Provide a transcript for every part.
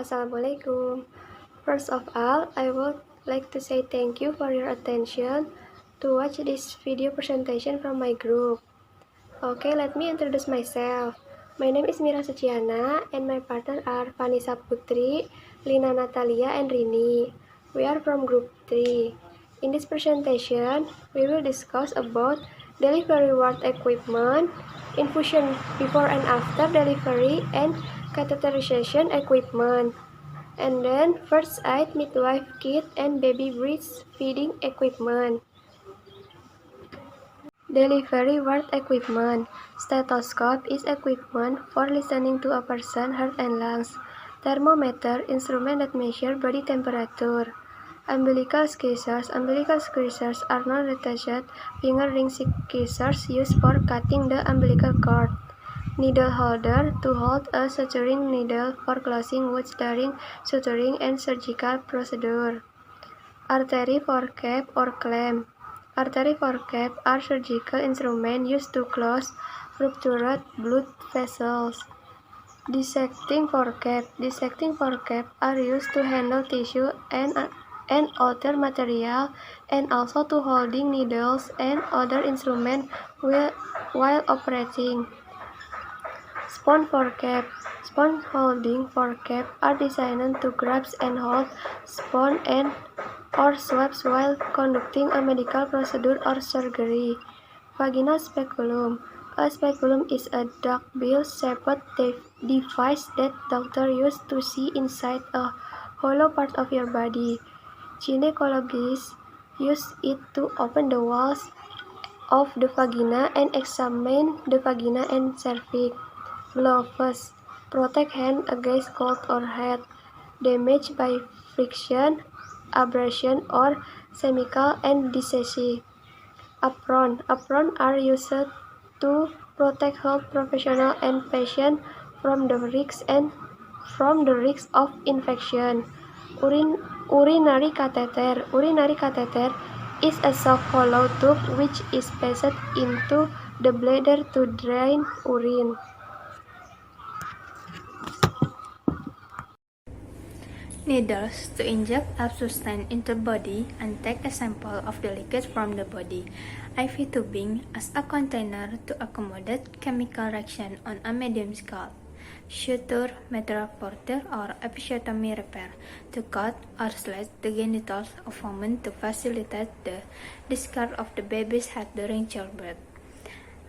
Assalamualaikum. First of all, I would like to say thank you for your attention to watch this video presentation from my group. Okay, let me introduce myself. My name is Mira Suciana and my partner are Vanessa Putri, Lina Natalia, and Rini. We are from group 3. In this presentation, we will discuss about delivery ward equipment, infusion before and after delivery, and catheterization equipment. And then first aid, midwife kit, and baby breastfeeding equipment. Delivery ward equipment. Stethoscope is equipment for listening to a person's heart and lungs. Thermometer, instrument that measure body temperature. Umbilical scissors. Umbilical scissors are non-attached finger ring scissors used for cutting the umbilical cord. Needle holder, to hold a suturing needle for closing wounds during suturing and surgical procedure. Artery forecap or clamp. Artery forecap are surgical instruments used to close ruptured blood vessels. Dissecting forecap. Dissecting forecap are used to handle tissue and other material, and also to holding needles and other instruments while operating. Spoon forecap. Spoon holding forecap are designed to grasp and hold spoon and or swabs while conducting a medical procedure or surgery. Vaginal speculum. A speculum is a duckbill-shaped device that doctors use to see inside a hollow part of your body. Gynecologists use it to open the walls of the vagina and examine the vagina and cervix. Gloves protect hands against cold or heat damage by friction, abrasion, or chemical and disease. Apron are used to protect health professionals and patients from the risks of infection. Urinary catheter. Urinary catheter is a soft hollow tube which is placed into the bladder to drain urine. Needles to inject a substance into body and take a sample of the liquid from the body. IV tubing as a container to accommodate chemical reaction on a medium scale. Suture, metroporter or episiotomy repair to cut or slice the genitals of women to facilitate the discharge of the baby's head during childbirth.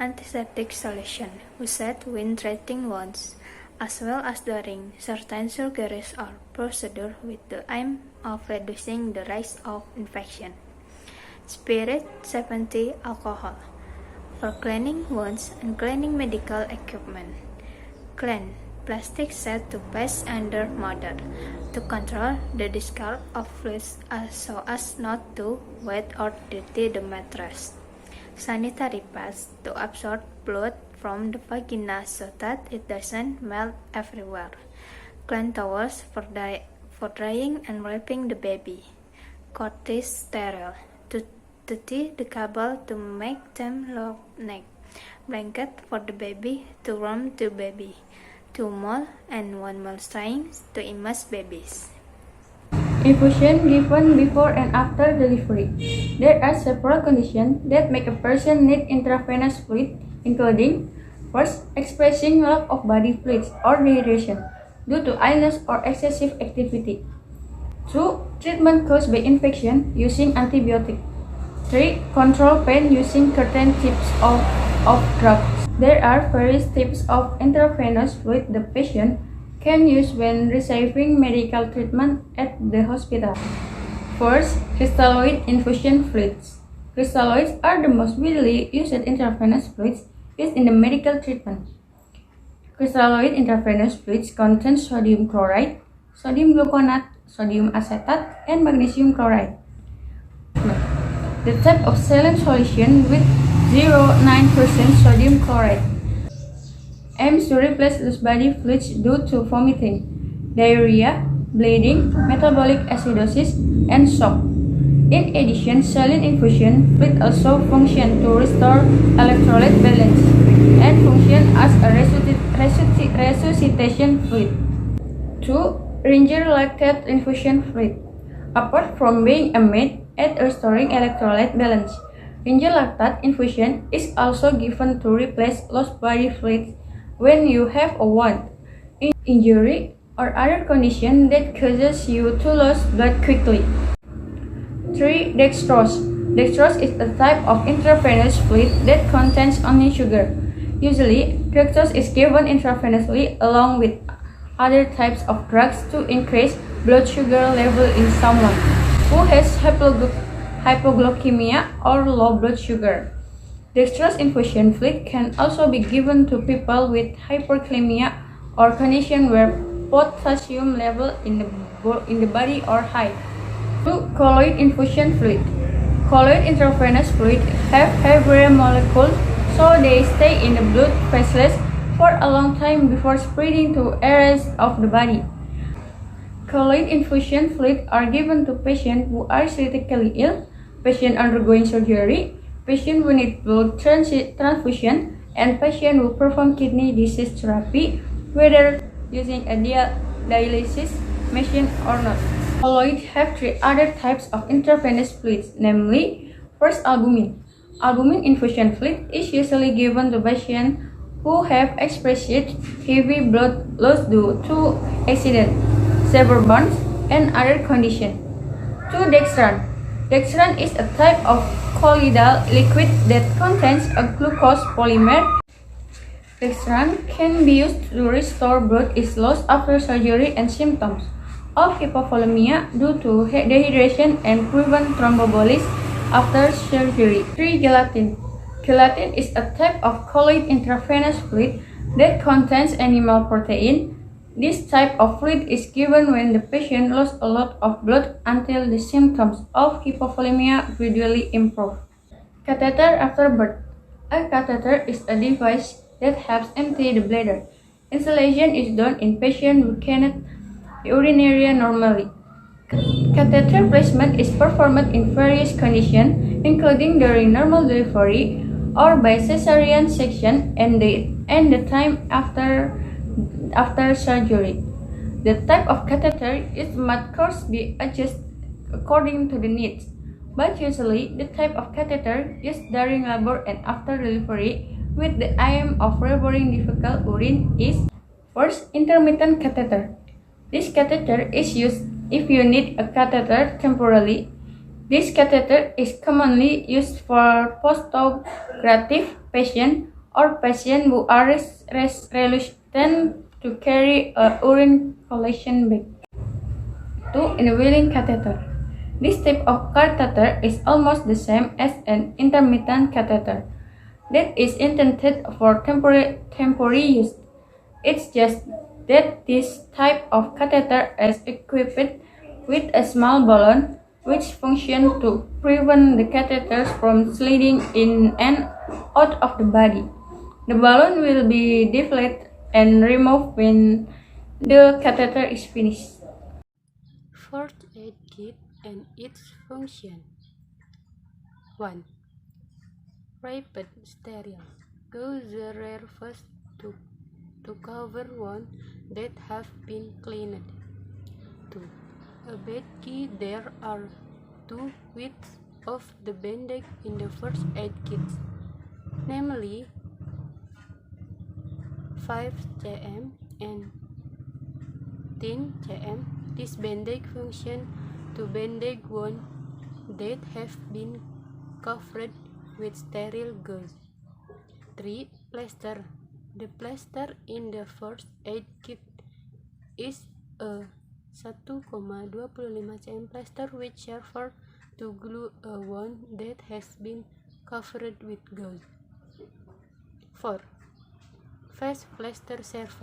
Antiseptic solution used when treating wounds, as well as during certain surgeries or procedures with the aim of reducing the risk of infection. Spirit 70 alcohol for cleaning wounds and cleaning medical equipment. Clean plastic set to paste under mother to control the discharge of fluids so as not to wet or dirty the mattress. Sanitary pads to absorb blood from the vagina so that it doesn't melt everywhere. Clean towels for drying and wrapping the baby. Cortis sterile to tie the cable to make them lock neck. Blanket for the baby to warm the baby. 2 ml and 1 ml strings to immerse babies. Infusion given before and after delivery. There are several conditions that make a person need intravenous fluid, including first, expressing lack of body fluids or dehydration due to illness or excessive activity. 2. Treatment caused by infection using antibiotic. 3. Control pain using certain types of drugs. There are various types of intravenous fluid the patient can use when receiving medical treatment at the hospital. First, crystalloid infusion fluids. Crystalloids are the most widely used intravenous fluids used in the medical treatment. Crystalloid intravenous fluids contain sodium chloride, sodium gluconate, sodium acetate, and magnesium chloride. The type of saline solution with 0.9% sodium chloride aims to replace loose body fluids due to vomiting, diarrhea, bleeding, metabolic acidosis, and shock. In addition, saline infusion fluid also function to restore electrolyte balance and function as a resuscitation fluid. 2. Ringer lactate infusion fluid. Apart from being a aid at restoring electrolyte balance, Ringer lactate infusion is also given to replace lost body fluids when you have a wound, injury, or other condition that causes you to lose blood quickly. 3. Dextrose. Dextrose is a type of intravenous fluid that contains only sugar. Usually, dextrose is given intravenously along with other types of drugs to increase blood sugar level in someone who has hypoglycemia or low blood sugar. Dextrose infusion fluid can also be given to people with hyperkalemia or condition where potassium level in the body are high. 2. Colloid infusion fluid. Colloid intravenous fluid have heavier molecules, so they stay in the blood vessels for a long time before spreading to areas of the body. Colloid infusion fluid are given to patients who are critically ill, patients undergoing surgery, patients who need blood transfusion, and patients who perform kidney disease therapy, whether using a dialysis machine or not. Colloids have 3 other types of intravenous fluids, namely, first, albumin. Albumin infusion fluid is usually given to patients who have experienced heavy blood loss due to accident, severed bones, and other conditions. 2. Dextran. Dextran is a type of colloidal liquid that contains a glucose polymer. Dextran can be used to restore blood is lost after surgery and symptoms of hypovolemia due to dehydration and prevent thrombolysis after surgery. 3. Gelatin. Gelatin is a type of colloid intravenous fluid that contains animal protein. This type of fluid is given when the patient lost a lot of blood until the symptoms of hypovolemia gradually improve. Catheter after birth. A catheter is a device that helps empty the bladder. Installation is done in patients who cannot urinary normally. Catheter placement is performed in various conditions, including during normal delivery or by cesarean section and the time after surgery. The type of catheter is must course be adjusted according to the needs, but usually the type of catheter used during labor and after delivery with the aim of removing difficult urine is first, intermittent catheter. This catheter is used if you need a catheter temporarily. This catheter is commonly used for postoperative patients or patients who are reluctant to carry a urine collection bag. 2. Indwelling catheter. This type of catheter is almost the same as an intermittent catheter that is intended for temporary use. It's just that this type of catheter is equipped with a small balloon which functions to prevent the catheters from sliding in and out of the body. The balloon will be deflated and removed when the catheter is finished. First aid kit and its function. 1. Rapid sterile. Use the rare first to cover wounds that have been cleaned. 2. A bed kit. There are 2 widths of the bandage in the first aid kit, namely 5 cm and 10 cm. This bandage functions to bandage wounds that have been covered with sterile gauze. 3. Plaster. The plaster in the first aid kit is a 1,25 cm plaster which serves to glue a wound that has been covered with gauze. 4. Face plaster serves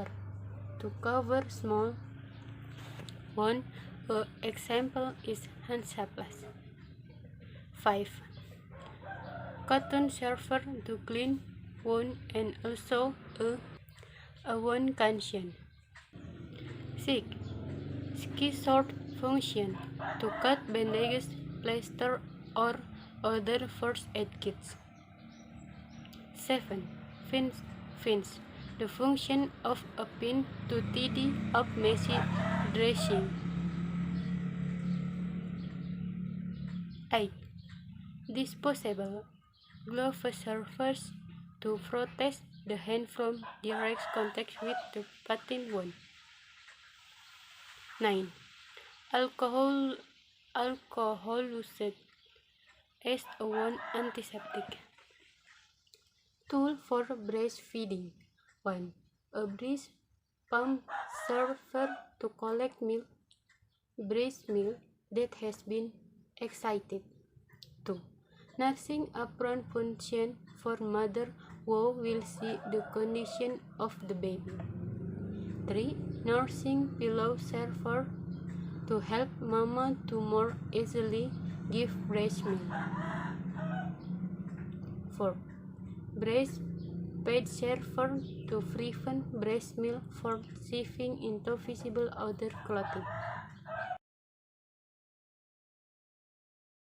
to cover small wounds. An example is hansaplast. 5. Cotton serves to clean wound and also a wound cushion. 6. Scissors function to cut bandages, plaster, or other first aid kits. 7. Fins The function of a pin to tidy up messy dressing. 8. Disposable glove serves to protect the hand from direct contact with the pattern wound. 9. Alcohol used as a wound antiseptic. Tool for breastfeeding. 1. A breast pump serves to collect milk, breast milk that has been excited. 2. Nursing apron function for mother who will see the condition of the baby. 3. Nursing pillow serve to help mama to more easily give breast milk. 4. Breast pad serve to prevent breast milk from seeping into visible outer clothing.